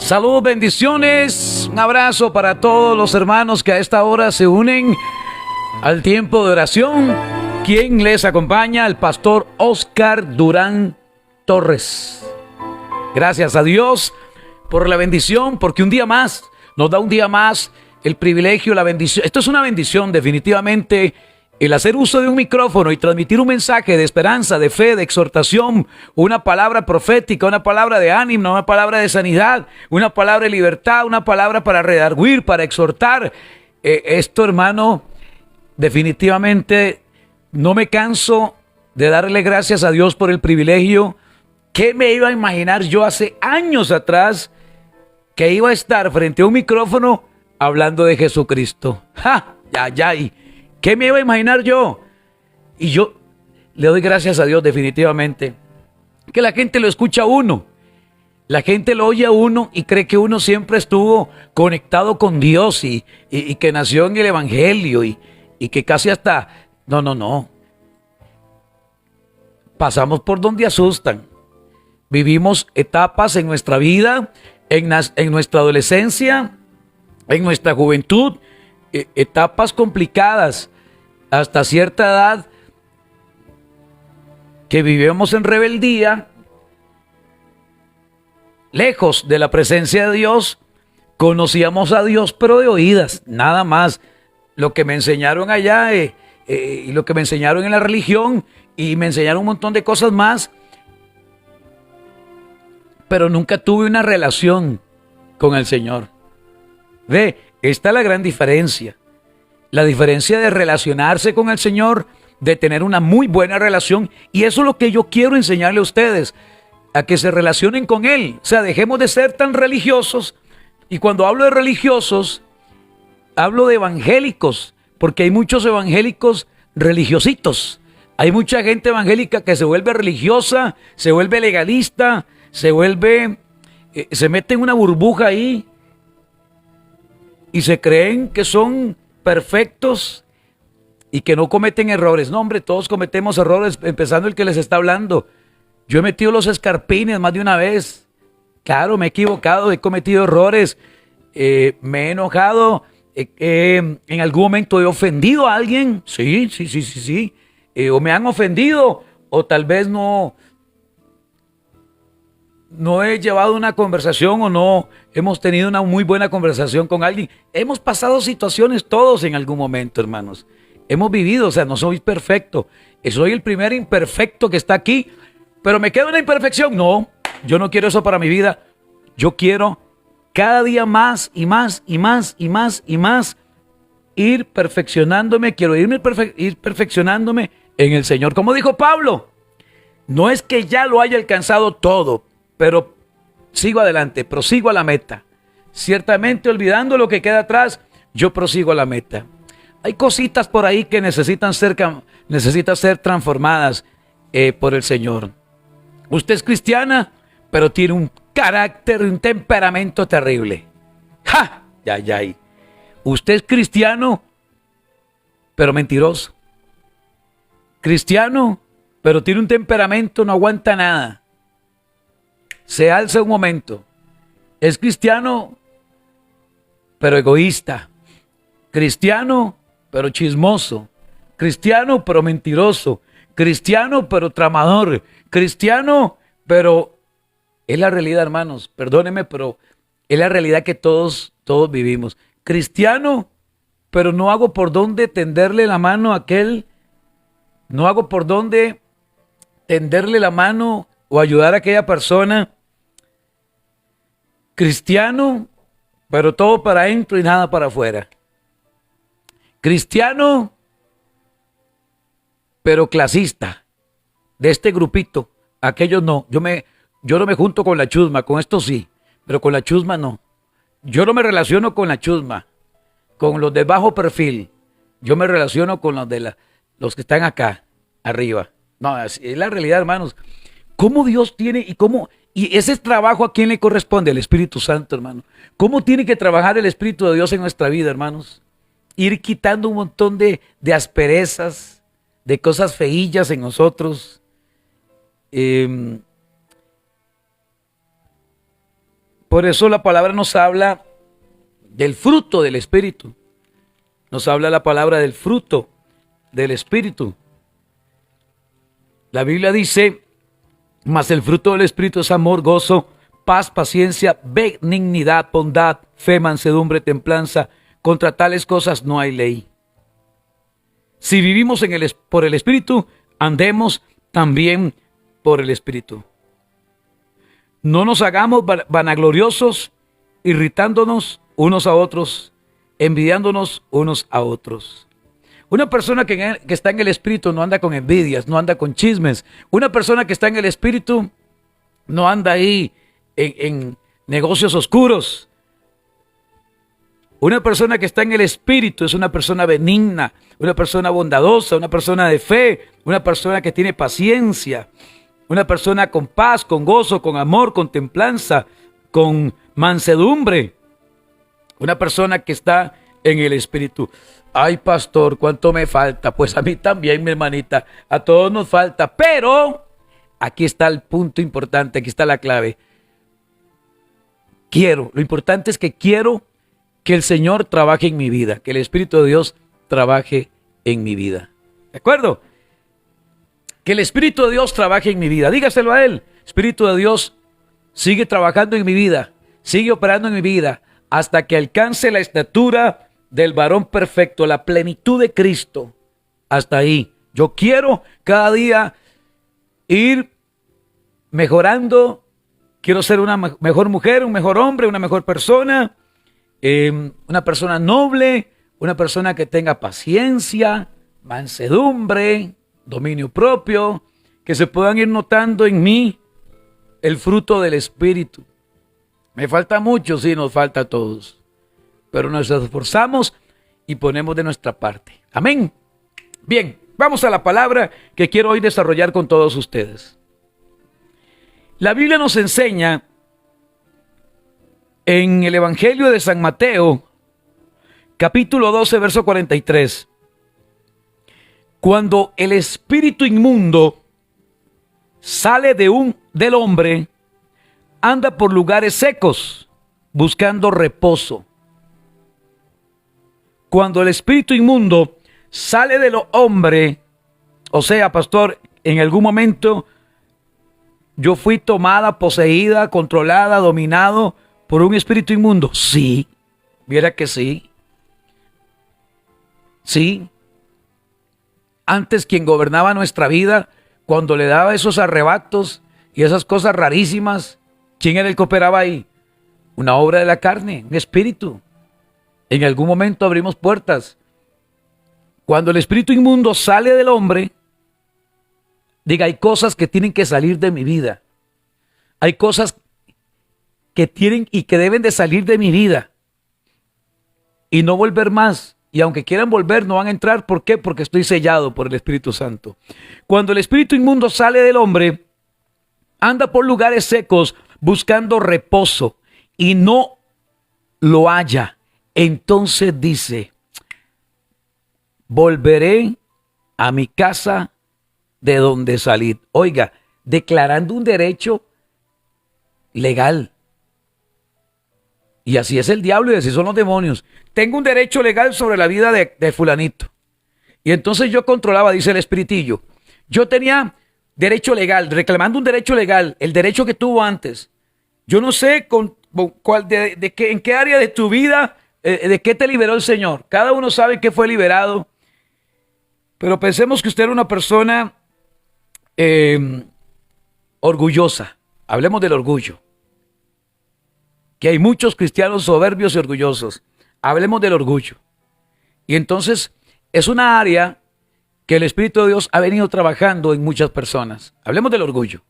Saludos, bendiciones, un abrazo para todos los hermanos que a esta hora se unen al tiempo de oración. ¿Quién les acompaña? El pastor Oscar Durán Torres. Gracias a Dios por la bendición, porque un día más, nos da un día más el privilegio, la bendición. Esto es una bendición definitivamente, el hacer uso de un micrófono y transmitir un mensaje de esperanza, de fe, de exhortación, una palabra profética, una palabra de ánimo, una palabra de sanidad, una palabra de libertad, una palabra para redarguir, para exhortar. Esto, hermano, definitivamente no me canso de darle gracias a Dios por el privilegio. ¿Qué me iba a imaginar yo hace años atrás que iba a estar frente a un micrófono hablando de Jesucristo? ¡Ja! ¡Ya! ¿Qué me iba a imaginar yo? Y yo le doy gracias a Dios definitivamente que la gente lo escucha a uno. La gente lo oye a uno y cree que uno siempre estuvo conectado con Dios y que nació en el Evangelio y que casi hasta... No. Pasamos por donde asustan. Vivimos etapas en nuestra vida, en nuestra adolescencia, en nuestra juventud, etapas complicadas hasta cierta edad que vivimos en rebeldía, lejos de la presencia de Dios. Conocíamos a Dios pero de oídas, nada más. Lo que me enseñaron allá y lo que me enseñaron en la religión, y me enseñaron un montón de cosas más, pero nunca tuve una relación con el Señor. Ve, esta es la gran diferencia. La diferencia de relacionarse con el Señor, de tener una muy buena relación. Y eso es lo que yo quiero enseñarle a ustedes, a que se relacionen con Él. O sea, dejemos de ser tan religiosos. Y cuando hablo de religiosos, hablo de evangélicos, porque hay muchos evangélicos religiositos. Hay mucha gente evangélica que se vuelve religiosa, se vuelve legalista, se mete en una burbuja ahí y se creen que son perfectos y que no cometen errores. No, hombre, todos cometemos errores, empezando el que les está hablando. Yo he metido los escarpines más de una vez. Claro, me he equivocado, he cometido errores, me he enojado, en algún momento he ofendido a alguien. Sí. O me han ofendido, o tal vez no he llevado una conversación, o no hemos tenido una muy buena conversación con alguien. Hemos pasado situaciones todos en algún momento, hermanos. Hemos vivido, o sea, no soy perfecto. Soy el primer imperfecto que está aquí, pero me queda una imperfección. No, yo no quiero eso para mi vida. Yo quiero cada día más y más ir perfeccionándome. Quiero ir perfeccionándome en el Señor. Como dijo Pablo, no es que ya lo haya alcanzado todo, pero sigo adelante, prosigo a la meta. Ciertamente, olvidando lo que queda atrás, yo prosigo a la meta. Hay cositas por ahí que necesitan ser transformadas por el Señor. Usted es cristiana, pero tiene un carácter, un temperamento terrible. ¡Ja! Ya. Usted es cristiano, pero mentiroso. Cristiano, pero tiene un temperamento, no aguanta nada. Se alza un momento. Es cristiano, pero egoísta. Cristiano, pero chismoso. Cristiano, pero mentiroso. Cristiano, pero tramador. Cristiano, pero... Es la realidad, hermanos. Perdónenme, pero es la realidad que todos vivimos. Cristiano, pero no hago por dónde tenderle la mano a aquel. No hago por dónde tenderle la mano o ayudar a aquella persona. Cristiano, pero todo para adentro y nada para afuera. Cristiano, pero clasista. De este grupito, aquellos no. Yo no me junto con la chusma, con esto sí, pero con la chusma no. Yo no me relaciono con la chusma, con los de bajo perfil. Yo me relaciono con los que están acá, arriba. No, es la realidad, hermanos. ¿Cómo Dios tiene y ese trabajo a quién le corresponde? Al Espíritu Santo, hermano. ¿Cómo tiene que trabajar el Espíritu de Dios en nuestra vida, hermanos? Ir quitando un montón de asperezas, de cosas feillas en nosotros. Por eso la palabra nos habla del fruto del Espíritu. Nos habla la palabra del fruto del Espíritu. La Biblia dice, mas el fruto del Espíritu es amor, gozo, paz, paciencia, benignidad, bondad, fe, mansedumbre, templanza. Contra tales cosas no hay ley. Si vivimos por el Espíritu, andemos también por el Espíritu. No nos hagamos vanagloriosos, irritándonos unos a otros, envidiándonos unos a otros. Una persona que está en el Espíritu no anda con envidias, no anda con chismes. Una persona que está en el Espíritu no anda ahí en negocios oscuros. Una persona que está en el Espíritu es una persona benigna, una persona bondadosa, una persona de fe, una persona que tiene paciencia, una persona con paz, con gozo, con amor, con templanza, con mansedumbre. Una persona que está en el Espíritu. Ay, pastor, ¿cuánto me falta? Pues a mí también, mi hermanita, a todos nos falta, pero aquí está el punto importante, aquí está la clave. Lo importante es que quiero que el Señor trabaje en mi vida, que el Espíritu de Dios trabaje en mi vida. ¿De acuerdo? Que el Espíritu de Dios trabaje en mi vida. Dígaselo a Él. Espíritu de Dios, sigue trabajando en mi vida, sigue operando en mi vida, hasta que alcance la estatura del varón perfecto, la plenitud de Cristo. Hasta ahí. Yo quiero cada día ir mejorando. Quiero ser una mejor mujer, un mejor hombre, una mejor persona. Una persona noble, una persona que tenga paciencia, mansedumbre, dominio propio, que se puedan ir notando en mí el fruto del Espíritu. Me falta mucho, sí, nos falta a todos, pero nos esforzamos y ponemos de nuestra parte. Amén. Bien, vamos a la palabra que quiero hoy desarrollar con todos ustedes. La Biblia nos enseña en el Evangelio de San Mateo, capítulo 12, verso 43. Cuando el espíritu inmundo sale del hombre, anda por lugares secos, buscando reposo. Cuando el espíritu inmundo sale del hombre, o sea, pastor, en algún momento yo fui tomada, poseída, controlada, dominado por un espíritu inmundo. Sí, viera que sí. Sí. Antes quien gobernaba nuestra vida, cuando le daba esos arrebatos y esas cosas rarísimas, ¿quién era el que operaba ahí? Una obra de la carne, un espíritu. En algún momento abrimos puertas. Cuando el espíritu inmundo sale del hombre, diga, hay cosas que tienen que salir de mi vida. Hay cosas que tienen y que deben de salir de mi vida y no volver más. Y aunque quieran volver, no van a entrar. ¿Por qué? Porque estoy sellado por el Espíritu Santo. Cuando el espíritu inmundo sale del hombre, anda por lugares secos buscando reposo y no lo halla. Entonces dice, volveré a mi casa de donde salí. Oiga, declarando un derecho legal. Y así es el diablo y así son los demonios. Tengo un derecho legal sobre la vida de fulanito. Y entonces yo controlaba, dice el espiritillo. Yo tenía derecho legal, reclamando un derecho legal, el derecho que tuvo antes. Yo no sé en qué área de tu vida, de qué te liberó el Señor. Cada uno sabe que fue liberado. Pero pensemos que usted era una persona orgullosa. Hablemos del orgullo. Que hay muchos cristianos soberbios y orgullosos. Hablemos del orgullo. Y entonces es una área que el Espíritu de Dios ha venido trabajando en muchas personas. Hablemos del orgullo.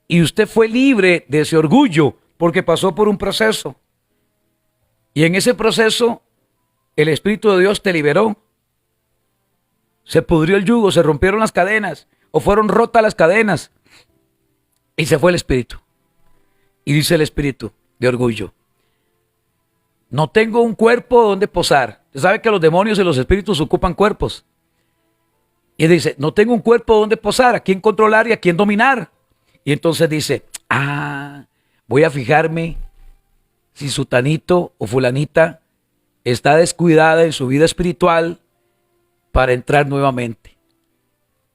Y usted fue libre de ese orgullo porque pasó por un proceso. Y en ese proceso el Espíritu de Dios te liberó. Se pudrió el yugo, se rompieron las cadenas o fueron rotas las cadenas. Y se fue el espíritu. Y dice el espíritu de orgullo, no tengo un cuerpo donde posar. Usted sabe que los demonios y los espíritus ocupan cuerpos. Y dice, no tengo un cuerpo donde posar, a quién controlar y a quién dominar. Y entonces dice, voy a fijarme si sutanito o fulanita está descuidada en su vida espiritual para entrar nuevamente.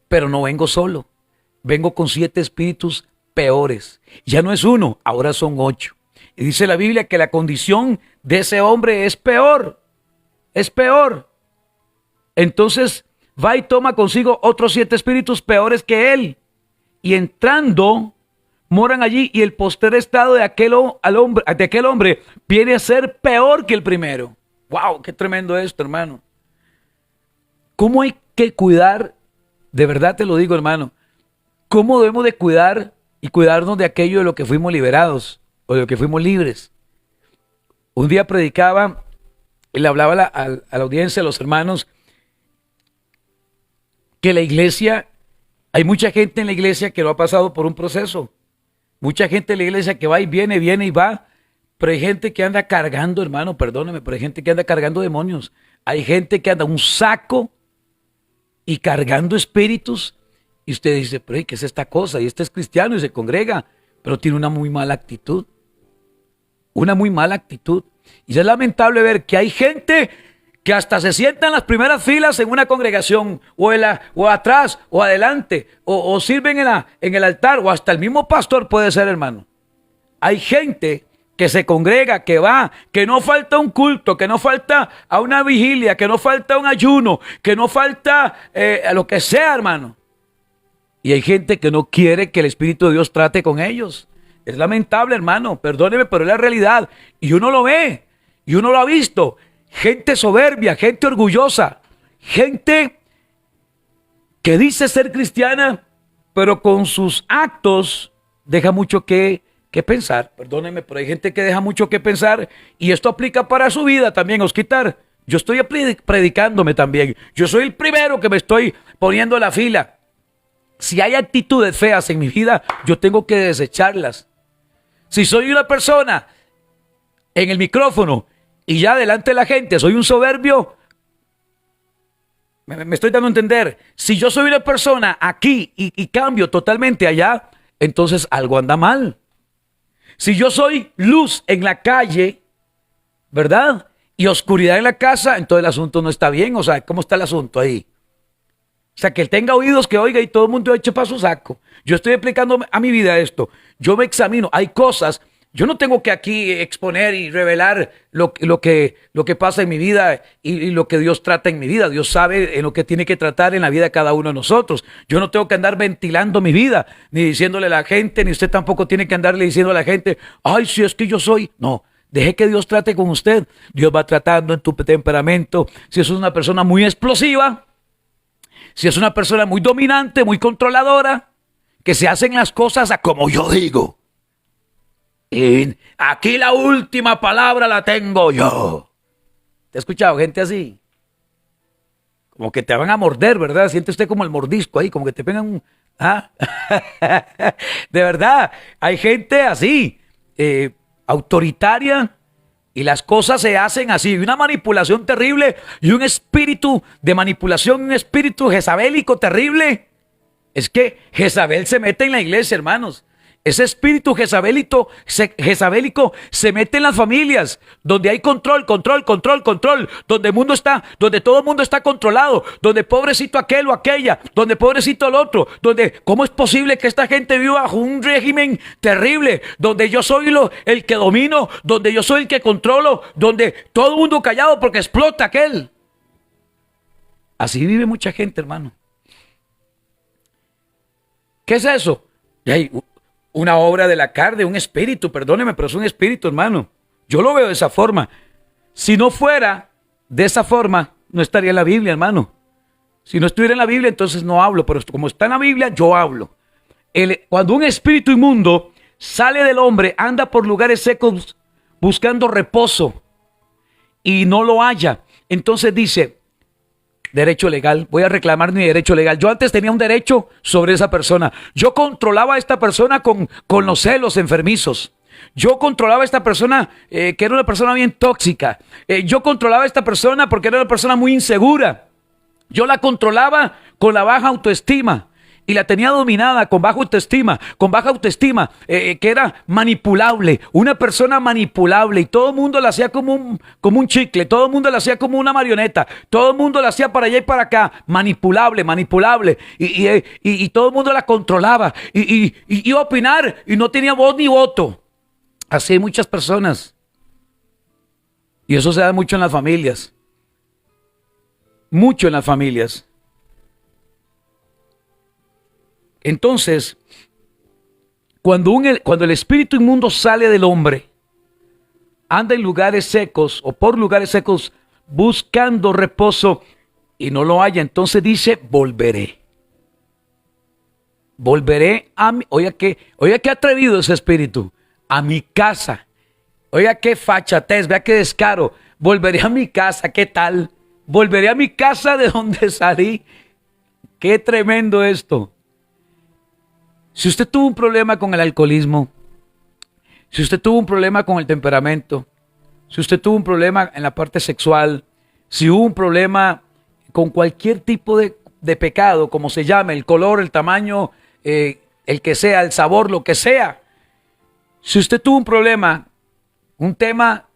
Pero no vengo solo, vengo con 7 espíritus peores. Ya no es uno, ahora son 8. Y dice la Biblia que la condición de ese hombre es peor. Es peor. Entonces va y toma consigo otros 7 espíritus peores que él. Y entrando, moran allí, y el postrer estado de aquel hombre viene a ser peor que el primero. ¡Wow! ¡Qué tremendo esto, hermano! ¿Cómo hay que cuidar? De verdad te lo digo, hermano. ¿Cómo debemos de cuidar y cuidarnos de aquello de lo que fuimos liberados o de lo que fuimos libres? Un día predicaba y le hablaba a la audiencia, a los hermanos, que la iglesia, hay mucha gente en la iglesia que no ha pasado por un proceso. Mucha gente en la iglesia que va y viene y va. Pero hay gente que anda cargando, hermano, perdóneme, pero hay gente que anda cargando demonios. Hay gente que anda un saco y cargando espíritus. Y usted dice, pero ¿qué es esta cosa? Y este es cristiano y se congrega, pero tiene una muy mala actitud. Una muy mala actitud. Y es lamentable ver que hay gente que hasta se sienta en las primeras filas en una congregación, o atrás, o adelante, o sirven en el altar, o hasta el mismo pastor puede ser, hermano. Hay gente que se congrega, que va, que no falta un culto, que no falta a una vigilia, que no falta un ayuno, que no falta a lo que sea, hermano. Y hay gente que no quiere que el Espíritu de Dios trate con ellos. Es lamentable, hermano, perdóneme, pero es la realidad. Y uno lo ve, y uno lo ha visto. Gente soberbia, gente orgullosa, gente que dice ser cristiana, pero con sus actos deja mucho que pensar. Perdónenme, pero hay gente que deja mucho que pensar, y esto aplica para su vida también, Osquitar. Yo estoy predicándome también. Yo soy el primero que me estoy poniendo en la fila. Si hay actitudes feas en mi vida, yo tengo que desecharlas. Si soy una persona en el micrófono y ya delante de la gente soy un soberbio, me estoy dando a entender. Si yo soy una persona aquí y cambio totalmente allá, entonces algo anda mal. Si yo soy luz en la calle, ¿verdad? Y oscuridad en la casa, entonces el asunto no está bien. O sea, ¿cómo está el asunto ahí? O sea, que él tenga oídos que oiga y todo el mundo eche para su saco. Yo estoy explicando a mi vida esto. Yo me examino. Hay cosas. Yo no tengo que aquí exponer y revelar lo que pasa en mi vida y lo que Dios trata en mi vida. Dios sabe en lo que tiene que tratar en la vida de cada uno de nosotros. Yo no tengo que andar ventilando mi vida, ni diciéndole a la gente, ni usted tampoco tiene que andarle diciendo a la gente, ay, si es que yo soy. No, deje que Dios trate con usted. Dios va tratando en tu temperamento. Si es una persona muy explosiva, si es una persona muy dominante, muy controladora, que se hacen las cosas a como yo digo. Y aquí la última palabra la tengo yo. ¿Te has escuchado gente así? Como que te van a morder, ¿verdad? Siente usted como el mordisco ahí, como que te pegan un... ¿Ah? De verdad, hay gente así, autoritaria, y las cosas se hacen así. Una manipulación terrible y un espíritu de manipulación, un espíritu jezabélico terrible. Es que Jezabel se mete en la iglesia, hermanos. Ese espíritu jezabélico se mete en las familias, donde hay control, donde todo el mundo está controlado, donde pobrecito aquel o aquella, donde pobrecito el otro, donde ¿cómo es posible que esta gente viva bajo un régimen terrible, donde yo soy el que domino, donde yo soy el que controlo, donde todo el mundo callado porque explota aquel? Así vive mucha gente, hermano. ¿Qué es eso? Y hay una obra de la carne, un espíritu, perdóneme, pero es un espíritu, hermano. Yo lo veo de esa forma. Si no fuera de esa forma, no estaría en la Biblia, hermano. Si no estuviera en la Biblia, entonces no hablo, pero como está en la Biblia, yo hablo. Cuando un espíritu inmundo sale del hombre, anda por lugares secos buscando reposo y no lo halla. Entonces dice, derecho legal, voy a reclamar mi derecho legal. Yo antes tenía un derecho sobre esa persona. Yo controlaba a esta persona con los celos enfermizos. Yo controlaba a esta persona que era una persona bien tóxica. Yo controlaba a esta persona porque era una persona muy insegura. Yo la controlaba con la baja autoestima. y la tenía dominada con baja autoestima, que era manipulable, una persona manipulable, y todo el mundo la hacía como un chicle, todo el mundo la hacía como una marioneta, todo el mundo la hacía para allá y para acá, manipulable, y todo el mundo la controlaba, y iba a opinar y no tenía voz ni voto. Así hay muchas personas, y eso se da mucho en las familias, mucho en las familias. Entonces, cuando el espíritu inmundo sale del hombre, anda en lugares secos o por lugares secos buscando reposo y no lo halla, entonces dice: volveré. Volveré a mi, oiga qué atrevido ese espíritu, a mi casa. Oiga qué fachatez, vea qué descaro. Volveré a mi casa, ¿qué tal? Volveré a mi casa de donde salí. Qué tremendo esto. Si usted tuvo un problema con el alcoholismo, si usted tuvo un problema con el temperamento, si usted tuvo un problema en la parte sexual, si hubo un problema con cualquier tipo de pecado, como se llame, el color, el tamaño, el que sea, el sabor, lo que sea. Si usted tuvo un problema, un tema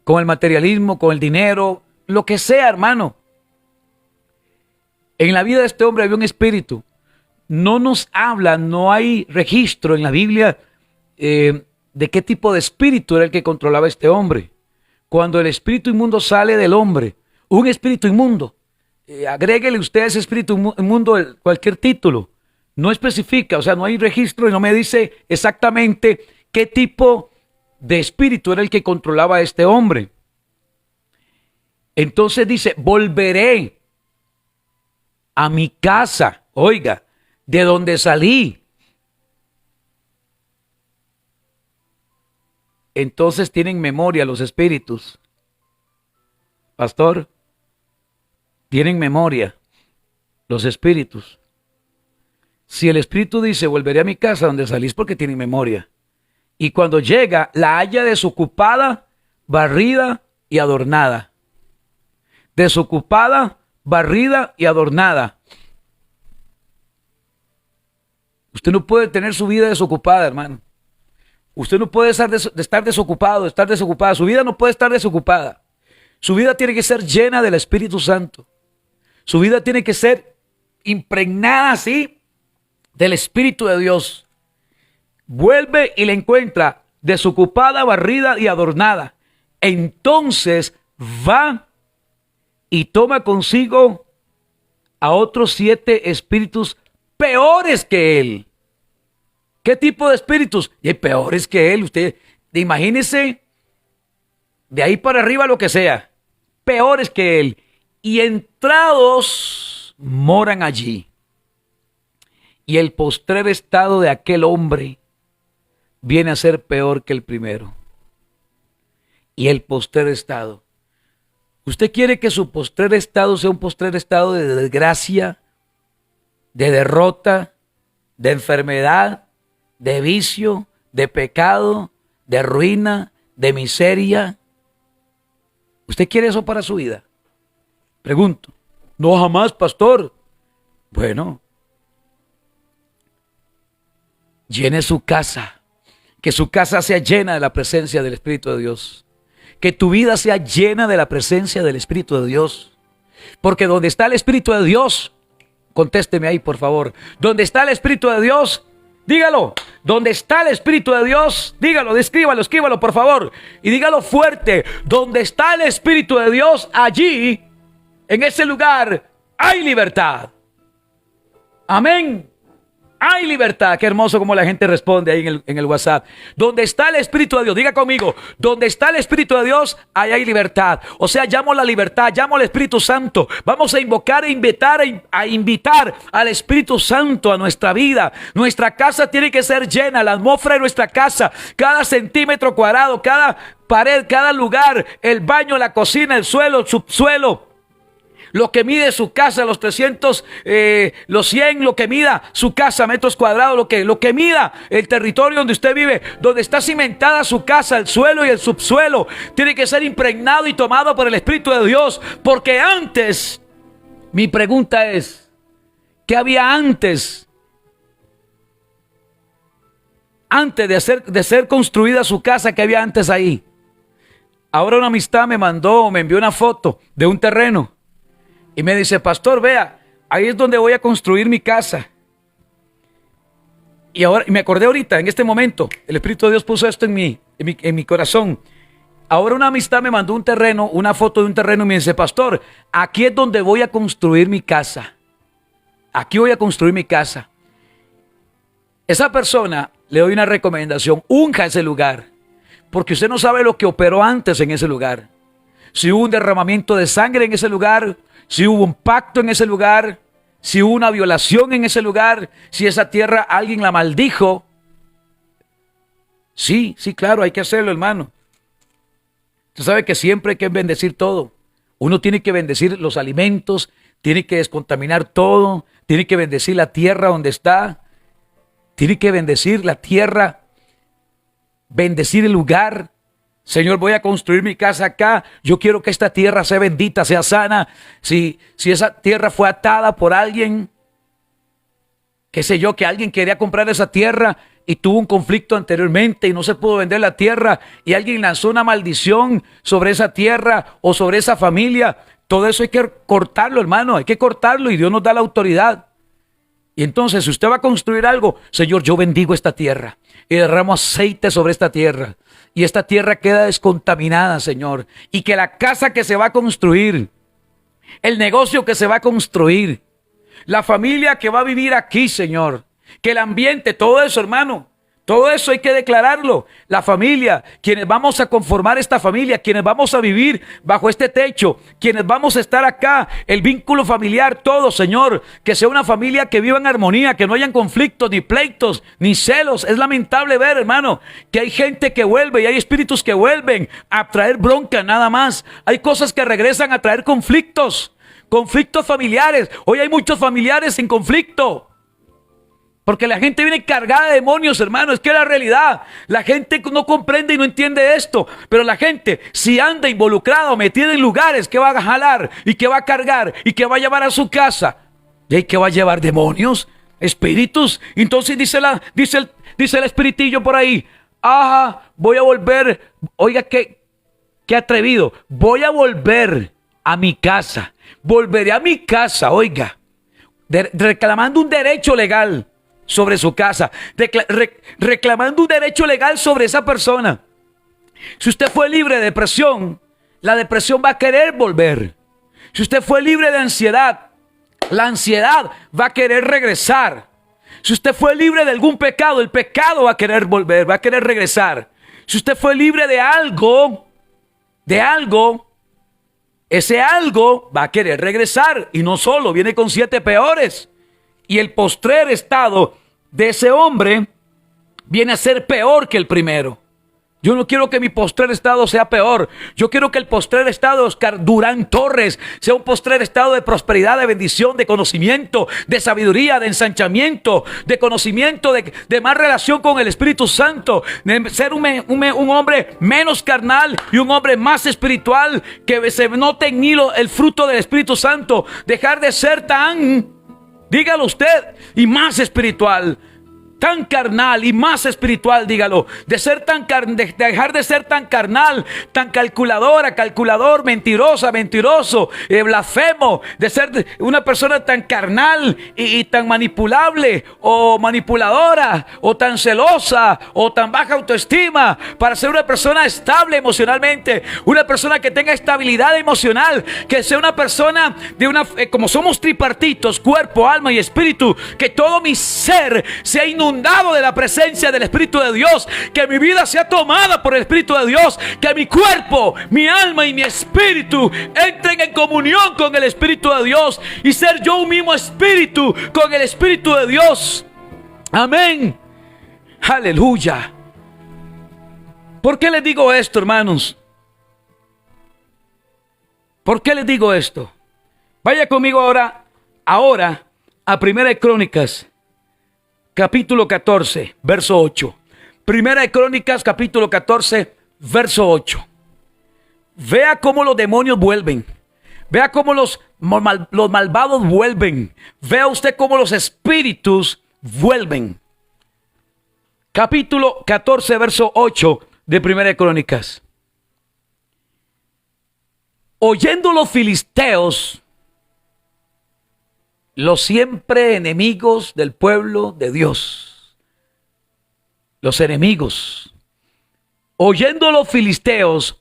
con el materialismo, con el dinero, lo que sea, hermano. En la vida de este hombre había un espíritu. No nos habla, no hay registro en la Biblia de qué tipo de espíritu era el que controlaba a este hombre. Cuando el espíritu inmundo sale del hombre, un espíritu inmundo, agréguele usted a ese espíritu inmundo cualquier título. No especifica, o sea, no hay registro y no me dice exactamente qué tipo de espíritu era el que controlaba a este hombre. Entonces dice: volveré a mi casa, oiga, de donde salí. Entonces tienen memoria los espíritus. Pastor, tienen memoria los espíritus. Si el espíritu dice: volveré a mi casa donde salí, es porque tienen memoria. Y cuando llega, la halla desocupada, barrida y adornada. Desocupada, barrida y adornada. Usted no puede tener su vida desocupada, hermano. Usted no puede estar desocupado, estar desocupada. Su vida no puede estar desocupada. Su vida tiene que ser llena del Espíritu Santo. Su vida tiene que ser impregnada así del Espíritu de Dios. Vuelve y la encuentra desocupada, barrida y adornada. Entonces va y toma consigo a otros 7 espíritus peores que él. ¿Qué tipo de espíritus? Y hay peores que él. Usted imagínese de ahí para arriba lo que sea. Peores que él. Y entrados moran allí. Y el postrer estado de aquel hombre viene a ser peor que el primero. Y el postrer estado. ¿Usted quiere que su postrer estado sea un postrer estado de desgracia, de derrota, de enfermedad, de vicio, de pecado, de ruina, de miseria? ¿Usted quiere eso para su vida? Pregunto. No, jamás, pastor. Bueno, llene su casa. Que su casa sea llena de la presencia del Espíritu de Dios. Que tu vida sea llena de la presencia del Espíritu de Dios. Porque donde está el Espíritu de Dios, contésteme ahí por favor. Donde está el Espíritu de Dios, dígalo. Donde está el Espíritu de Dios, dígalo, escríbalo por favor. Y dígalo fuerte. Donde está el Espíritu de Dios, allí, en ese lugar, hay libertad. Amén. Hay libertad. Qué hermoso como la gente responde ahí en el WhatsApp. Donde está el Espíritu de Dios, diga conmigo, donde está el Espíritu de Dios, ahí hay libertad. O sea, llamo la libertad, llamo al Espíritu Santo. Vamos a invocar e invitar al Espíritu Santo a nuestra vida. Nuestra casa tiene que ser llena, la atmósfera de nuestra casa, cada centímetro cuadrado, cada pared, cada lugar, el baño, la cocina, el suelo, el subsuelo. Lo que mide su casa, los 300, los 100, lo que mida su casa, metros cuadrados, lo que mida el territorio donde usted vive, donde está cimentada su casa, el suelo y el subsuelo, tiene que ser impregnado y tomado por el Espíritu de Dios. Porque antes, mi pregunta es, ¿Qué había antes? Antes de ser construida su casa, ¿qué había antes ahí? Ahora una amistad me envió una foto de un terreno y me dice: pastor, vea, ahí es donde voy a construir mi casa. Y me acordé ahorita, en este momento, el Espíritu de Dios puso esto en mi corazón. Ahora una amistad me mandó una foto de un terreno y me dice: pastor, aquí es donde voy a construir mi casa. Aquí voy a construir mi casa. Esa persona, le doy una recomendación: unja ese lugar, porque usted no sabe lo que operó antes en ese lugar. Si hubo un derramamiento de sangre en ese lugar, si hubo un pacto en ese lugar, si hubo una violación en ese lugar, si esa tierra alguien la maldijo. Sí, claro, hay que hacerlo, hermano. Usted sabe que siempre hay que bendecir todo. Uno tiene que bendecir los alimentos, tiene que descontaminar todo, tiene que bendecir la tierra donde está, tiene que bendecir la tierra, bendecir el lugar. Señor, voy a construir mi casa acá. Yo quiero que esta tierra sea bendita, sea sana. Si esa tierra fue atada por alguien, qué sé yo, que alguien quería comprar esa tierra y tuvo un conflicto anteriormente y no se pudo vender la tierra y alguien lanzó una maldición sobre esa tierra o sobre esa familia, todo eso hay que cortarlo, hermano, hay que cortarlo, y Dios nos da la autoridad. Y entonces, si usted va a construir algo, Señor, yo bendigo esta tierra y derramo aceite sobre esta tierra, y esta tierra queda descontaminada, Señor, y que la casa que se va a construir, el negocio que se va a construir, la familia que va a vivir aquí, Señor, que el ambiente, todo eso, hermano, todo eso hay que declararlo. La familia, quienes vamos a conformar esta familia, quienes vamos a vivir bajo este techo, quienes vamos a estar acá, el vínculo familiar, todo, Señor, que sea una familia que viva en armonía, que no hayan conflictos, ni pleitos, ni celos. Es lamentable ver, hermano, que hay gente que vuelve y hay espíritus que vuelven a traer bronca nada más. Hay cosas que regresan a traer conflictos familiares. Hoy hay muchos familiares en conflicto, porque la gente viene cargada de demonios, hermano. Es que es la realidad. La gente no comprende y no entiende esto. Pero la gente, si anda involucrada o metida en lugares, que va a jalar y que va a cargar y que va a llevar a su casa, y que va a llevar demonios, espíritus. Entonces dice el espiritillo por ahí: ajá, voy a volver. Oiga, qué atrevido. Voy a volver a mi casa. Volveré a mi casa, oiga, reclamando un derecho legal sobre su casa, reclamando un derecho legal sobre esa persona. Si usted fue libre de depresión, la depresión va a querer volver. Si usted fue libre de ansiedad, la ansiedad va a querer regresar. Si usted fue libre de algún pecado, el pecado va a querer volver, va a querer regresar. Si usted fue libre de algo, ese algo va a querer regresar, y no solo, viene con 7 peores. Y el postrer estado de ese hombre viene a ser peor que el primero. Yo no quiero que mi postrer estado sea peor. Yo quiero que el postrer estado de Oscar Durán Torres sea un postrer estado de prosperidad, de bendición, de conocimiento, de sabiduría, de ensanchamiento, de conocimiento, de más relación con el Espíritu Santo, de ser un hombre menos carnal y un hombre más espiritual, que se note en mí el fruto del Espíritu Santo. Dejar de ser tan, dígalo usted, y más espiritual. Tan carnal y más espiritual, dígalo. Dejar de ser tan carnal, tan calculador, mentiroso, blasfemo. De ser una persona tan carnal y tan manipulable o manipuladora o tan celosa o tan baja autoestima, para ser una persona estable emocionalmente, una persona que tenga estabilidad emocional, que sea una persona como somos tripartitos, cuerpo, alma y espíritu, que todo mi ser sea inundado de la presencia del Espíritu de Dios, que mi vida sea tomada por el Espíritu de Dios, que mi cuerpo, mi alma y mi espíritu entren en comunión con el Espíritu de Dios, y ser yo un mismo espíritu con el Espíritu de Dios. Amén. Aleluya. ¿Por qué les digo esto, hermanos? ¿Por qué les digo esto? Vaya conmigo ahora a Primera de Crónicas, capítulo 14, verso 8. Primera de Crónicas, capítulo 14, verso 8. Vea cómo los demonios vuelven. Vea cómo los malvados vuelven. Vea usted cómo los espíritus vuelven. Capítulo 14, verso 8 de Primera de Crónicas. Oyendo los filisteos, los siempre enemigos del pueblo de Dios, los enemigos, oyendo los filisteos,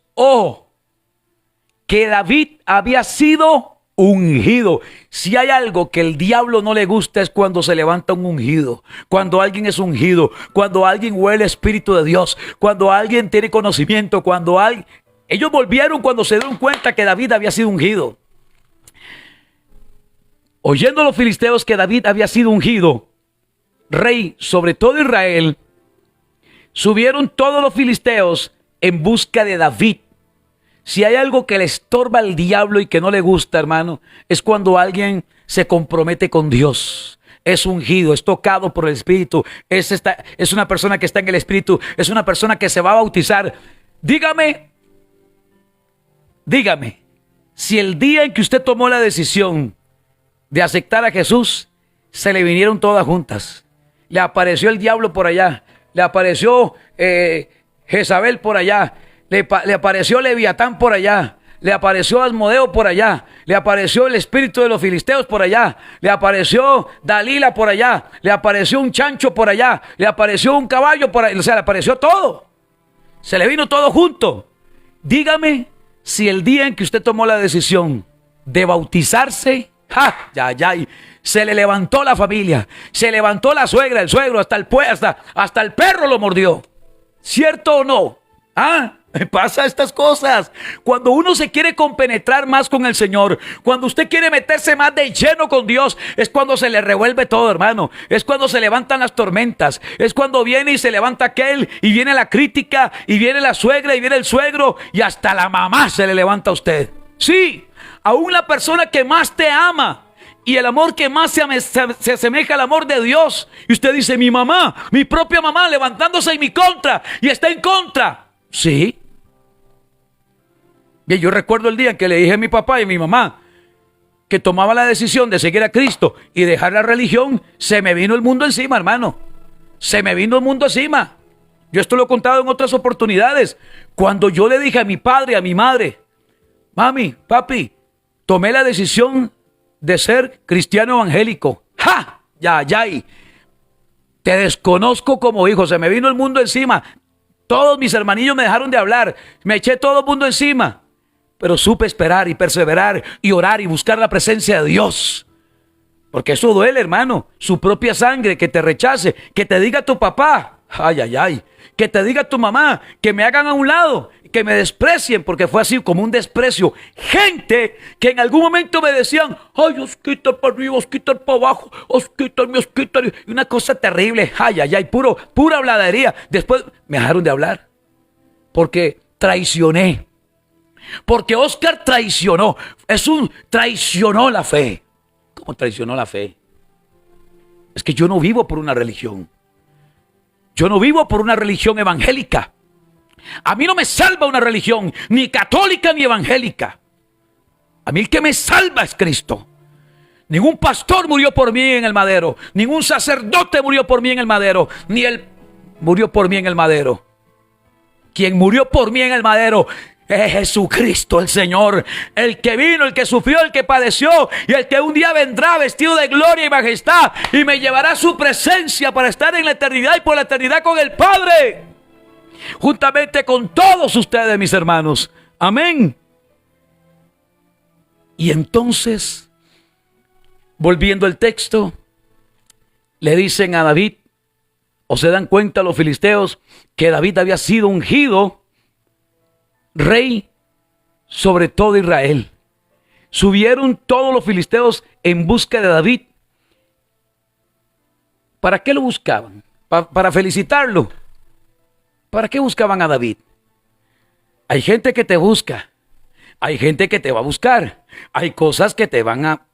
que David había sido ungido. Si hay algo que el diablo no le gusta es cuando se levanta un ungido, cuando alguien es ungido, cuando alguien huele el Espíritu de Dios, cuando alguien tiene conocimiento, cuando alguien... Ellos volvieron cuando se dieron cuenta que David había sido ungido. Oyendo los filisteos que David había sido ungido rey sobre todo Israel, subieron todos los filisteos en busca de David. Si hay algo que le estorba al diablo y que no le gusta, hermano, es cuando alguien se compromete con Dios. Es ungido, es tocado por el Espíritu, es una persona que está en el Espíritu, es una persona que se va a bautizar. Dígame, si el día en que usted tomó la decisión de aceptar a Jesús, se le vinieron todas juntas. Le apareció el diablo por allá, le apareció Jezabel por allá, le apareció Leviatán por allá, le apareció Asmodeo por allá, le apareció el espíritu de los filisteos por allá, le apareció Dalila por allá, le apareció un chancho por allá, le apareció un caballo por allá, o sea, le apareció todo. Se le vino todo junto. Dígame si el día en que usted tomó la decisión de bautizarse, se le levantó la familia, se levantó la suegra, el suegro, hasta el perro lo mordió. ¿Cierto o no? Pasa estas cosas. Cuando uno se quiere compenetrar más con el Señor, cuando usted quiere meterse más de lleno con Dios, es cuando se le revuelve todo, hermano. Es cuando se levantan las tormentas. Es cuando viene y se levanta aquel, y viene la crítica, y viene la suegra, y viene el suegro, y hasta la mamá se le levanta a usted. Sí, aún la persona que más te ama y el amor que más se asemeja al amor de Dios. Y usted dice, mi mamá, mi propia mamá, levantándose en mi contra, y está en contra. Sí. Bien, yo recuerdo el día en que le dije a mi papá y a mi mamá que tomaba la decisión de seguir a Cristo y dejar la religión, se me vino el mundo encima, hermano. Se me vino el mundo encima. Yo esto lo he contado en otras oportunidades. Cuando yo le dije a mi padre, a mi madre, mami, papi, tomé la decisión de ser cristiano evangélico. Te desconozco como hijo, se me vino el mundo encima. Todos mis hermanillos me dejaron de hablar, me eché todo el mundo encima. Pero supe esperar y perseverar y orar y buscar la presencia de Dios. Porque eso duele, hermano. Su propia sangre, que te rechace, que te diga tu papá, que te diga tu mamá, que me hagan a un lado, que me desprecien, porque fue así como un desprecio. Gente que en algún momento me decían, os quitan para arriba, os quitan para abajo, os quitan. Y una cosa terrible, pura habladería. Después me dejaron de hablar, porque traicioné. Porque Oscar traicionó. Traicionó la fe. ¿Cómo traicionó la fe? Es que yo no vivo por una religión. Yo no vivo por una religión evangélica. A mí no me salva una religión, ni católica ni evangélica. A mí el que me salva es Cristo. Ningún pastor murió por mí en el madero. Ningún sacerdote murió por mí en el madero. Ni él murió por mí en el madero. Quien murió por mí en el madero es Jesucristo el Señor, el que vino, el que sufrió, el que padeció, y el que un día vendrá vestido de gloria y majestad y me llevará a su presencia para estar en la eternidad y por la eternidad con el Padre, juntamente con todos ustedes, mis hermanos. Amén. Y entonces, volviendo al texto, le dicen a David, o se dan cuenta los filisteos, que David había sido ungido rey sobre todo Israel. Subieron todos los filisteos en busca de David. ¿Para qué lo buscaban? ¿Para felicitarlo? ¿Para qué buscaban a David? Hay gente que te busca. Hay gente que te va a buscar. Hay cosas que te van a...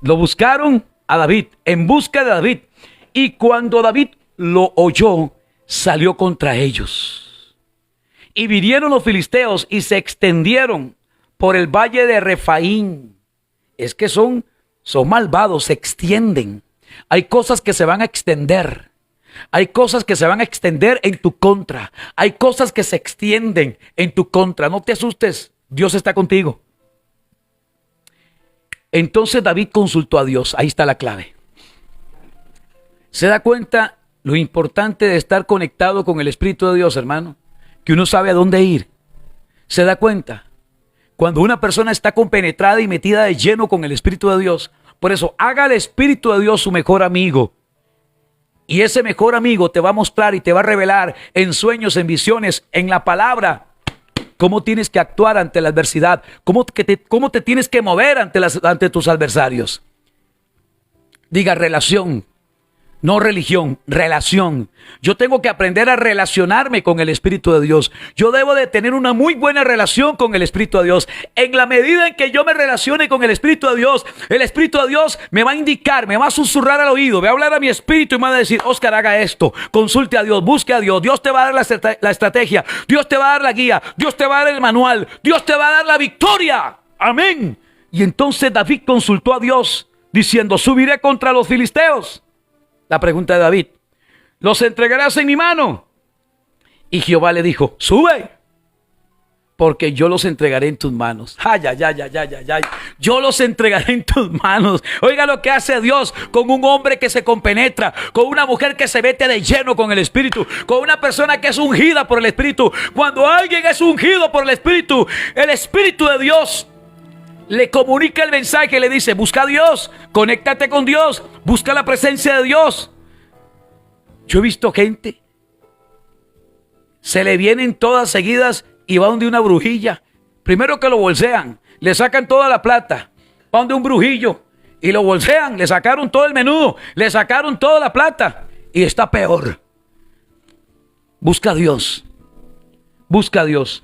Lo buscaron a David, en busca de David. Y cuando David lo oyó, salió contra ellos. Y vinieron los filisteos y se extendieron por el valle de Refaín. Es que son malvados, se extienden. Hay cosas que se van a extender. Hay cosas que se van a extender en tu contra. Hay cosas que se extienden en tu contra. No te asustes, Dios está contigo. Entonces David consultó a Dios. Ahí está la clave. ¿Se da cuenta lo importante de estar conectado con el Espíritu de Dios, hermano? Que uno sabe a dónde ir. ¿Se da cuenta? Cuando una persona está compenetrada y metida de lleno con el Espíritu de Dios. Por eso, haga al Espíritu de Dios su mejor amigo. Y ese mejor amigo te va a mostrar y te va a revelar en sueños, en visiones, en la palabra, cómo tienes que actuar ante la adversidad, cómo te tienes que mover ante tus adversarios. Diga relación. No religión, relación. Yo tengo que aprender a relacionarme con el Espíritu de Dios. Yo debo de tener una muy buena relación con el Espíritu de Dios. En la medida en que yo me relacione con el Espíritu de Dios, el Espíritu de Dios me va a indicar, me va a susurrar al oído, me va a hablar a mi espíritu y me va a decir: Oscar, haga esto, consulte a Dios, busque a Dios. Dios te va a dar la estrategia, Dios te va a dar la guía, Dios te va a dar el manual, Dios te va a dar la victoria. Amén. Y entonces David consultó a Dios diciendo: subiré contra los filisteos. La pregunta de David: ¿los entregarás en mi mano? Y Jehová le dijo: sube, porque yo los entregaré en tus manos. Ay, ay, ay, ay, ay, ay, ay. Yo los entregaré en tus manos. Oiga lo que hace Dios con un hombre que se compenetra, con una mujer que se mete de lleno con el Espíritu, con una persona que es ungida por el Espíritu. Cuando alguien es ungido por el Espíritu de Dios le comunica el mensaje, le dice: busca a Dios, conéctate con Dios, busca la presencia de Dios. Yo he visto gente, se le vienen todas seguidas y va donde una brujilla. Primero que lo bolsean, le sacan toda la plata, va donde un brujillo y lo bolsean, le sacaron todo el menudo, le sacaron toda la plata y está peor. Busca a Dios, busca a Dios.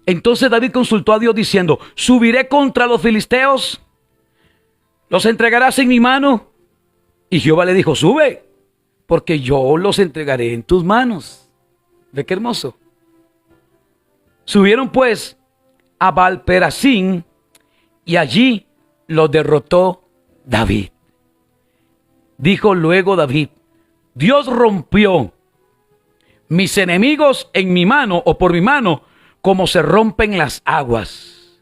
Entonces David consultó a Dios diciendo: subiré contra los filisteos, los entregarás en mi mano. Y Jehová le dijo: sube, porque yo los entregaré en tus manos. ¿Ve qué hermoso? Subieron pues a Baal-Perasín y allí los derrotó David. Dijo luego David: Dios rompió mis enemigos en mi mano, o por mi mano, como se rompen las aguas.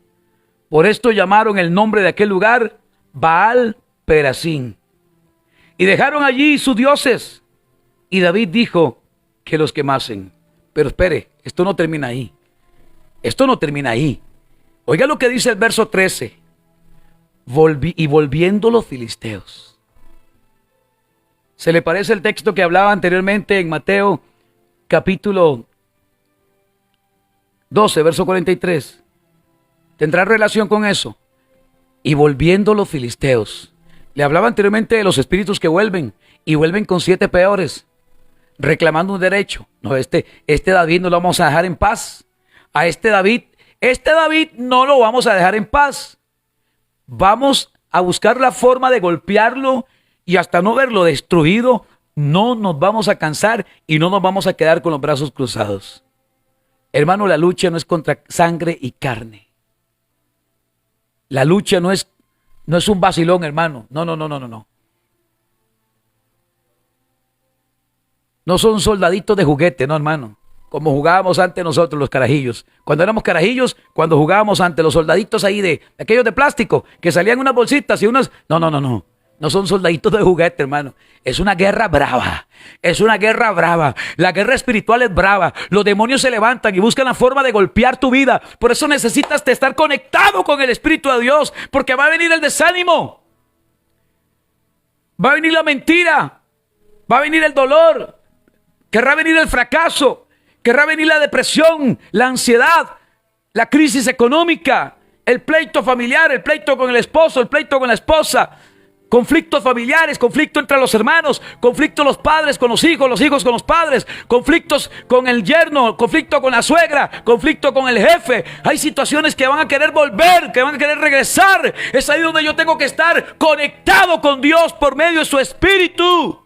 Por esto llamaron el nombre de aquel lugar Baal-Perasín. Y dejaron allí sus dioses. Y David dijo que los quemasen. Pero espere, esto no termina ahí. Esto no termina ahí. Oiga lo que dice el verso 13. Volviendo los filisteos. ¿Se le parece el texto que hablaba anteriormente en Mateo capítulo 12, verso 43. ¿Tendrá relación con eso? Y volviendo los filisteos. Le hablaba anteriormente de los espíritus que vuelven. Y vuelven con 7 peores. Reclamando un derecho. No, este David no lo vamos a dejar en paz. A este David no lo vamos a dejar en paz. Vamos a buscar la forma de golpearlo. Y hasta no verlo destruido, no nos vamos a cansar. Y no nos vamos a quedar con los brazos cruzados. Hermano, la lucha no es contra sangre y carne. La lucha no es un vacilón, hermano. No. No son soldaditos de juguete, no, hermano. Como jugábamos antes nosotros los carajillos. Cuando éramos carajillos, cuando jugábamos ante los soldaditos ahí de aquellos de plástico, que salían unas bolsitas y unas... No. No son soldaditos de juguete, hermano. Es una guerra brava. Es una guerra brava. La guerra espiritual es brava. Los demonios se levantan y buscan la forma de golpear tu vida. Por eso necesitas estar conectado con el Espíritu de Dios. Porque va a venir el desánimo. Va a venir la mentira. Va a venir el dolor. Querrá venir el fracaso. Querrá venir la depresión, la ansiedad, la crisis económica, el pleito familiar, el pleito con el esposo, el pleito con la esposa. Conflictos familiares, conflicto entre los hermanos, conflicto los padres con los hijos con los padres, conflictos con el yerno, conflicto con la suegra, conflicto con el jefe. Hay situaciones que van a querer volver, que van a querer regresar. Es ahí donde yo tengo que estar conectado con Dios por medio de su Espíritu.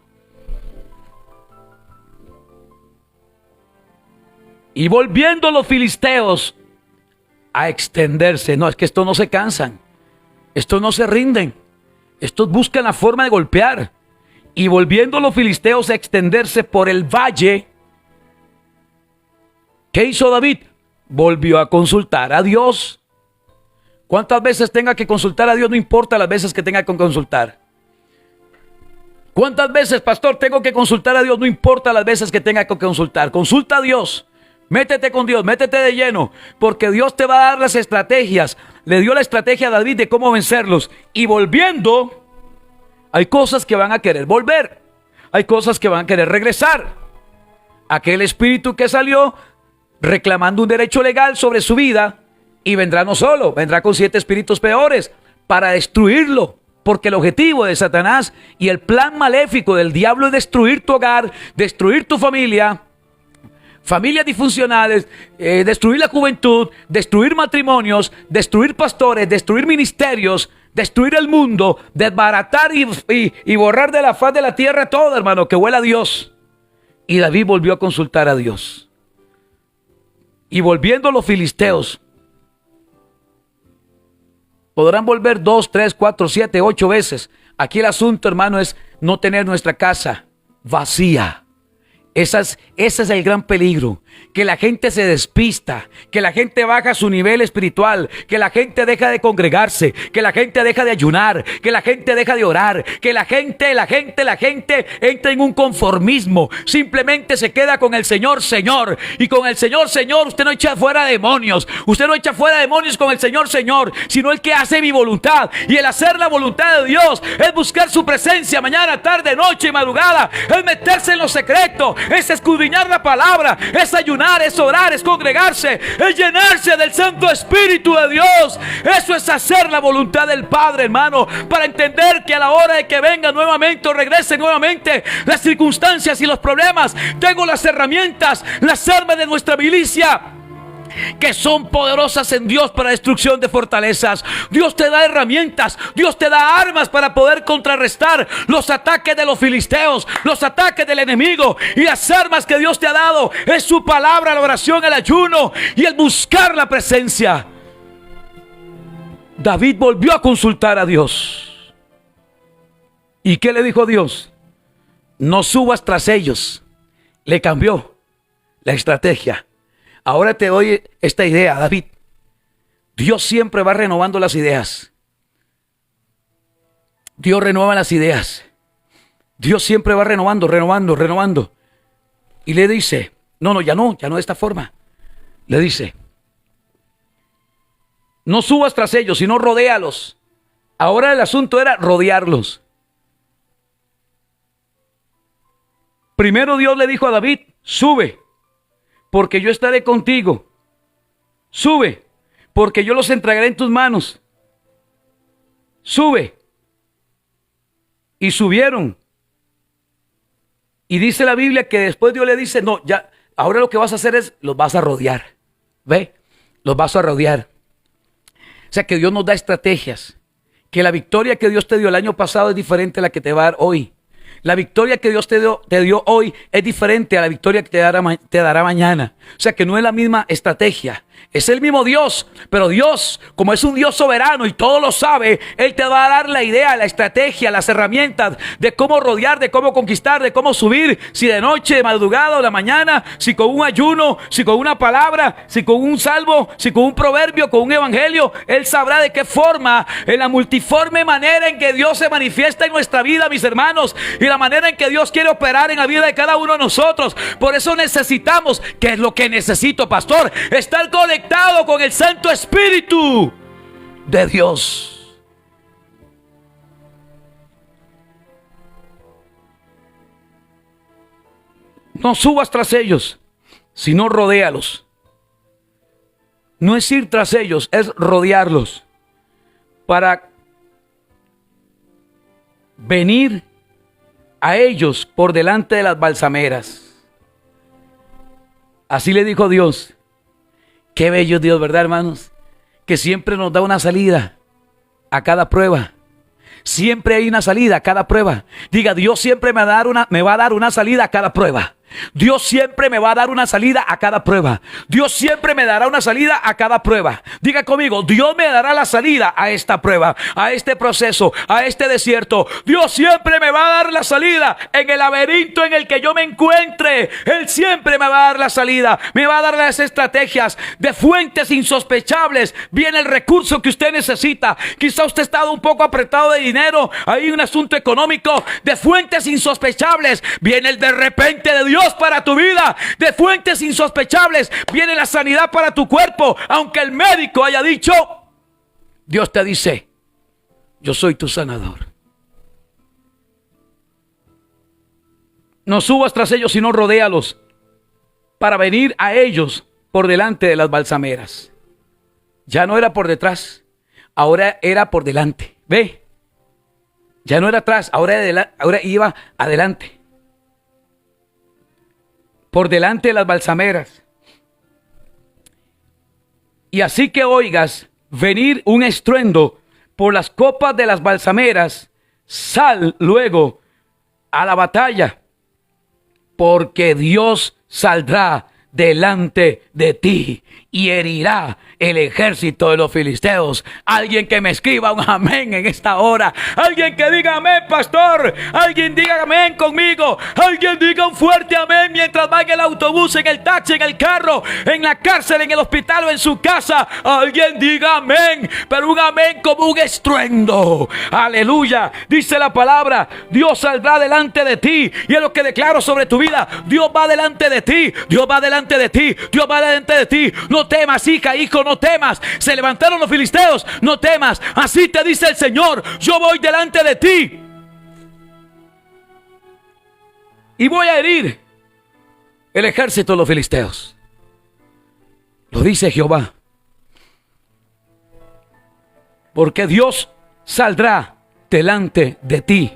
Y volviendo los filisteos a extenderse. No, es que estos no se cansan. Estos no se rinden. Estos buscan la forma de golpear. Y volviendo los filisteos a extenderse por el valle, ¿qué hizo David? Volvió a consultar a Dios. ¿Cuántas veces tenga que consultar a Dios? No importa las veces que tenga que consultar. ¿Cuántas veces, pastor, tengo que consultar a Dios? No importa las veces que tenga que consultar. Consulta a Dios. Métete con Dios, métete de lleno, porque Dios te va a dar las estrategias. Le dio la estrategia a David de cómo vencerlos. Y volviendo, hay cosas que van a querer volver. Hay cosas que van a querer regresar. Aquel espíritu que salió reclamando un derecho legal sobre su vida, y vendrá no solo, vendrá con 7 espíritus peores para destruirlo. Porque el objetivo de Satanás y el plan maléfico del diablo es destruir tu hogar, destruir tu familias disfuncionales, destruir la juventud, destruir matrimonios, destruir pastores, destruir ministerios, destruir el mundo, desbaratar y borrar de la faz de la tierra todo, hermano, que huela a Dios. Y David volvió a consultar a Dios. Y volviendo los filisteos, podrán volver 2, 3, 4, 7, 8 veces. Aquí el asunto, hermano, es no tener nuestra casa vacía. Ese es el gran peligro, que la gente se despista, que la gente baja su nivel espiritual, que la gente deja de congregarse, que la gente deja de ayunar, que la gente deja de orar, que la gente entra en un conformismo, simplemente se queda con el Señor, Señor, y con el Señor, Señor, usted no echa fuera demonios, usted no echa fuera demonios con el Señor, Señor, sino el que hace mi voluntad, y el hacer la voluntad de Dios es buscar su presencia mañana, tarde, noche y madrugada, es meterse en lo secreto, es escudriñar la palabra, es ayunar, es orar, es congregarse, es llenarse del Santo Espíritu de Dios. Eso es hacer la voluntad del Padre, hermano, para entender que a la hora de que venga nuevamente o regrese nuevamente las circunstancias y los problemas, tengo las herramientas, las armas de nuestra milicia, que son poderosas en Dios para destrucción de fortalezas. Dios te da herramientas, Dios te da armas para poder contrarrestar los ataques de los filisteos, los ataques del enemigo. Y las armas que Dios te ha dado es su palabra, la oración, el ayuno y el buscar la presencia. David volvió a consultar a Dios. ¿Y qué le dijo Dios? No subas tras ellos. Le cambió la estrategia. Ahora te doy esta idea, David. Dios siempre va renovando las ideas. Dios renueva las ideas. Dios siempre va renovando. Y le dice, ya no de esta forma. Le dice, no subas tras ellos, sino rodéalos. Ahora el asunto era rodearlos. Primero Dios le dijo a David, sube, porque yo estaré contigo. Sube, porque yo los entregaré en tus manos. Sube. Y subieron. Y dice la Biblia que después Dios le dice, no, ya, ahora lo que vas a hacer es, los vas a rodear. ¿Ve? Los vas a rodear. O sea que Dios nos da estrategias. Que la victoria que Dios te dio el año pasado es diferente a la que te va a dar hoy. La victoria que Dios te dio hoy es diferente a la victoria que te dará mañana. O sea que no es la misma estrategia. Es el mismo Dios, pero Dios, como es un Dios soberano y todo lo sabe, Él te va a dar la idea, la estrategia, las herramientas de cómo rodear, de cómo conquistar, de cómo subir, si de noche, de madrugada o de mañana, si con un ayuno, si con una palabra, si con un salmo, si con un proverbio, con un evangelio. Él sabrá de qué forma, en la multiforme manera en que Dios se manifiesta en nuestra vida, mis hermanos, y la manera en que Dios quiere operar en la vida de cada uno de nosotros. Por eso necesitamos, ¿qué es lo que necesito, pastor? Estar conectado con el Santo Espíritu de Dios. No subas tras ellos, sino rodéalos. No es ir tras ellos, es rodearlos para venir a ellos por delante de las balsameras. Así le dijo Dios. Qué bello Dios, ¿verdad, hermanos? Que siempre nos da una salida a cada prueba. Siempre hay una salida a cada prueba. Diga, Dios siempre me va a dar una salida a cada prueba. Dios siempre me va a dar una salida a cada prueba. Dios siempre me dará una salida a cada prueba. Diga conmigo, Dios me dará la salida a esta prueba, a este proceso, a este desierto. Dios siempre me va a dar la salida en el laberinto en el que yo me encuentre. Él siempre me va a dar la salida, me va a dar las estrategias. De fuentes insospechables viene el recurso que usted necesita. Quizá usted ha estado un poco apretado de dinero, hay un asunto económico. De fuentes insospechables viene el de repente de Dios para tu vida. De fuentes insospechables viene la sanidad para tu cuerpo. Aunque el médico haya dicho, Dios te dice, yo soy tu sanador. No subas tras ellos, sino rodéalos para venir a ellos por delante de las balsameras. Ya no era por detrás, ahora era por delante. Ve, ya no era atrás, ahora iba adelante. Por delante de las balsameras. Y así que oigas venir un estruendo por las copas de las balsameras, sal luego a la batalla, porque Dios saldrá delante de ti y herirá el ejército de los filisteos. Alguien que me escriba un amén en esta hora. Alguien que diga amén, pastor. Alguien diga amén conmigo. Alguien diga un fuerte amén mientras va en el autobús, en el taxi, en el carro, en la cárcel, en el hospital o en su casa. Alguien diga amén, pero un amén como un estruendo. Aleluya. Dice la palabra, Dios saldrá delante de ti. Y es lo que declaro sobre tu vida. Dios va delante de ti. Dios va delante de ti. Dios va delante de ti. No temas, hija, hijo, no temas. Se levantaron los filisteos, no temas. Así te dice el Señor, yo voy delante de ti y voy a herir el ejército de los filisteos. Lo dice Jehová. Porque Dios saldrá delante de ti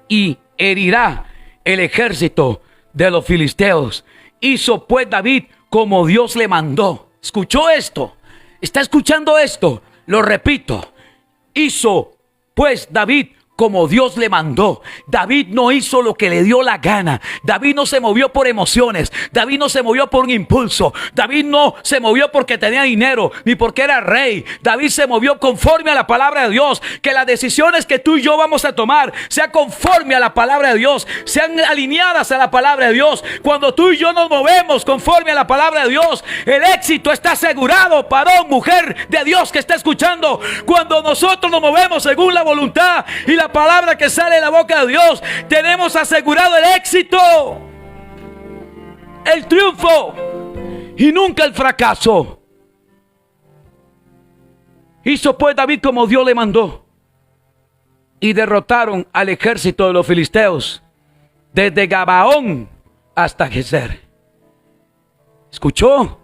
y herirá el ejército de los filisteos. Hizo pues David como Dios le mandó. ¿Escuchó esto? ¿Está escuchando esto? Lo repito. Hizo pues David como Dios le mandó. David no hizo lo que le dio la gana. David no se movió por emociones. David no se movió por un impulso. David no se movió porque tenía dinero, ni porque era rey. David se movió conforme a la palabra de Dios. Que las decisiones que tú y yo vamos a tomar sean conforme a la palabra de Dios, sean alineadas a la palabra de Dios. Cuando tú y yo nos movemos conforme a la palabra de Dios, el éxito está asegurado. Varón, mujer de Dios que está escuchando, cuando nosotros nos movemos según la voluntad y la palabra que sale de la boca de Dios, tenemos asegurado el éxito, el triunfo y nunca el fracaso. Hizo pues David como Dios le mandó y derrotaron al ejército de los filisteos desde Gabaón hasta Gezer. ¿Escuchó?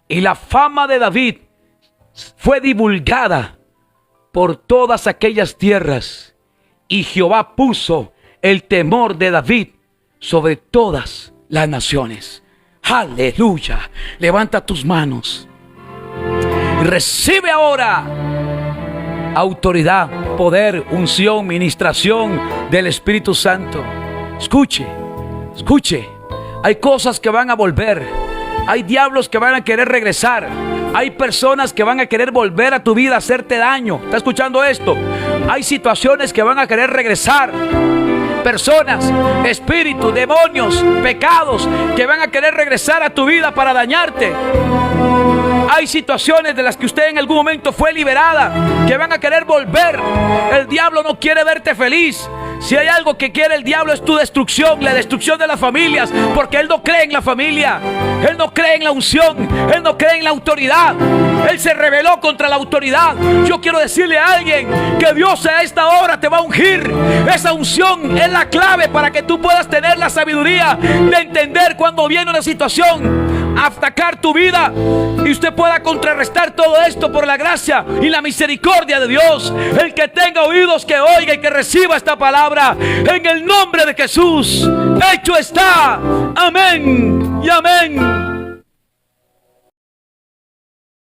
Y la fama de David fue divulgada por todas aquellas tierras, y Jehová puso el temor de David sobre todas las naciones. Aleluya. Levanta tus manos y recibe ahora autoridad, poder, unción, ministración del Espíritu Santo. Escuche, escuche. Hay cosas que van a volver. Hay diablos que van a querer regresar. Hay personas que van a querer volver a tu vida a hacerte daño. ¿Está escuchando esto? Hay situaciones que van a querer regresar. Personas, espíritus, demonios, pecados que van a querer regresar a tu vida para dañarte. Hay situaciones de las que usted en algún momento fue liberada que van a querer volver. El diablo no quiere verte feliz. Si hay algo que quiere el diablo es tu destrucción, la destrucción de las familias, porque él no cree en la familia, él no cree en la unción, él no cree en la autoridad, él se rebeló contra la autoridad. Yo quiero decirle a alguien que Dios a esta hora te va a ungir. Esa unción es la clave para que tú puedas tener la sabiduría de entender cuando viene una situación a atacar tu vida y usted pueda contrarrestar todo esto por la gracia y la misericordia de Dios. El que tenga oídos que oiga y que reciba esta palabra en el nombre de Jesús. Hecho está. Amén y amén.